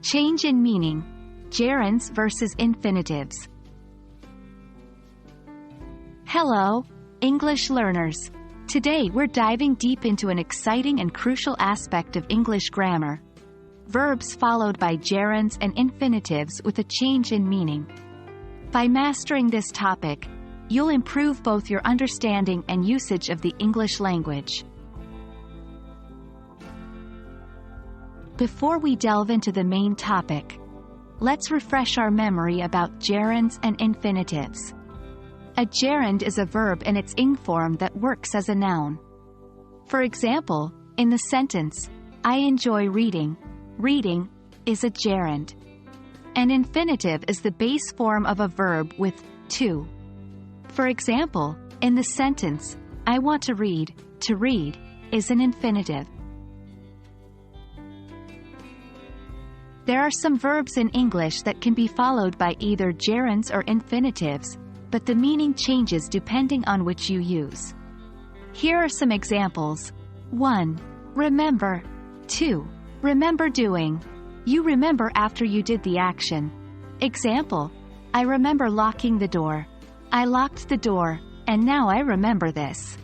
Change in meaning. Gerunds versus infinitives. Hello, English learners. Today we're diving deep into an exciting and crucial aspect of English grammar. Verbs followed by gerunds and infinitives with a change in meaning. By mastering this topic, you'll improve both your understanding and usage of the English language. Before we delve into the main topic, let's refresh our memory about gerunds and infinitives. A gerund is a verb in its ing form that works as a noun. For example, in the sentence, I enjoy reading, reading is a gerund. An infinitive is the base form of a verb with to. For example, in the sentence, I want to read is an infinitive. There are some verbs in English that can be followed by either gerunds or infinitives, but the meaning changes depending on which you use. Here are some examples. 1. Remember. 2. Remember doing. You remember after you did the action. Example, I remember locking the door. I locked the door, and now I remember this.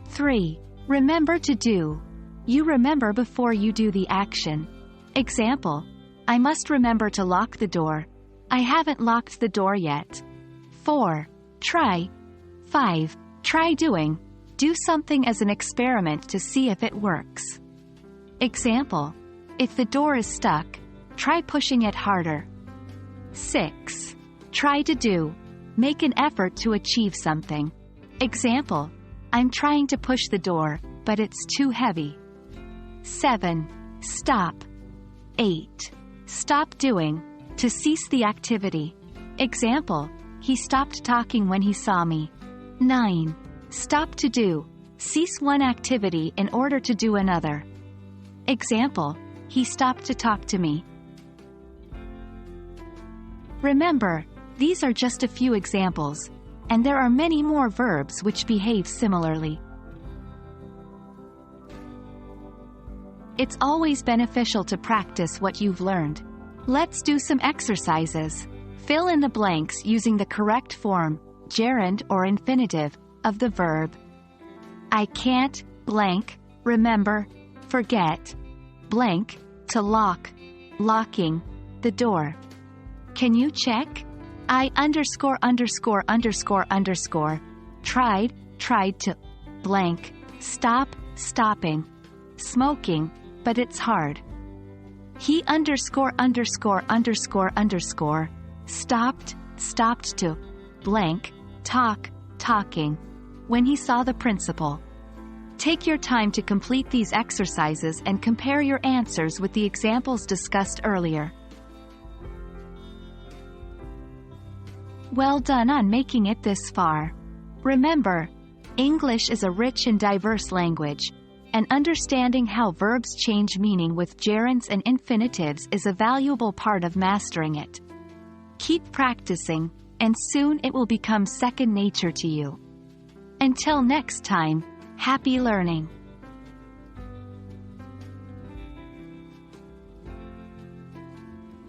3. Remember to do. You remember before you do the action. Example, I must remember to lock the door. I haven't locked the door yet. 4. Try. 5. Try doing. Do something as an experiment to see if it works. Example, if the door is stuck, try pushing it harder. 6. Try to do. Make an effort to achieve something. Example, I'm trying to push the door, but it's too heavy. 7. Stop. 8. Stop doing. To cease the activity. Example, he stopped talking when he saw me. 9. Stop to do. Cease one activity in order to do another. Example, he stopped to talk to me. Remember, these are just a few examples, and there are many more verbs which behave similarly. It's always beneficial to practice what you've learned. Let's do some exercises. Fill in the blanks using the correct form, gerund or infinitive, of the verb. I can't, blank, remember, forget, blank, to lock, locking, the door. Can you check? I tried to, blank, stop, stopping, smoking, but it's hard. He stopped to, blank, talking, when he saw the principal. Take your time to complete these exercises and compare your answers with the examples discussed earlier. Well done on making it this far. Remember, English is a rich and diverse language, and understanding how verbs change meaning with gerunds and infinitives is a valuable part of mastering it. Keep practicing, and soon it will become second nature to you. Until next time, happy learning!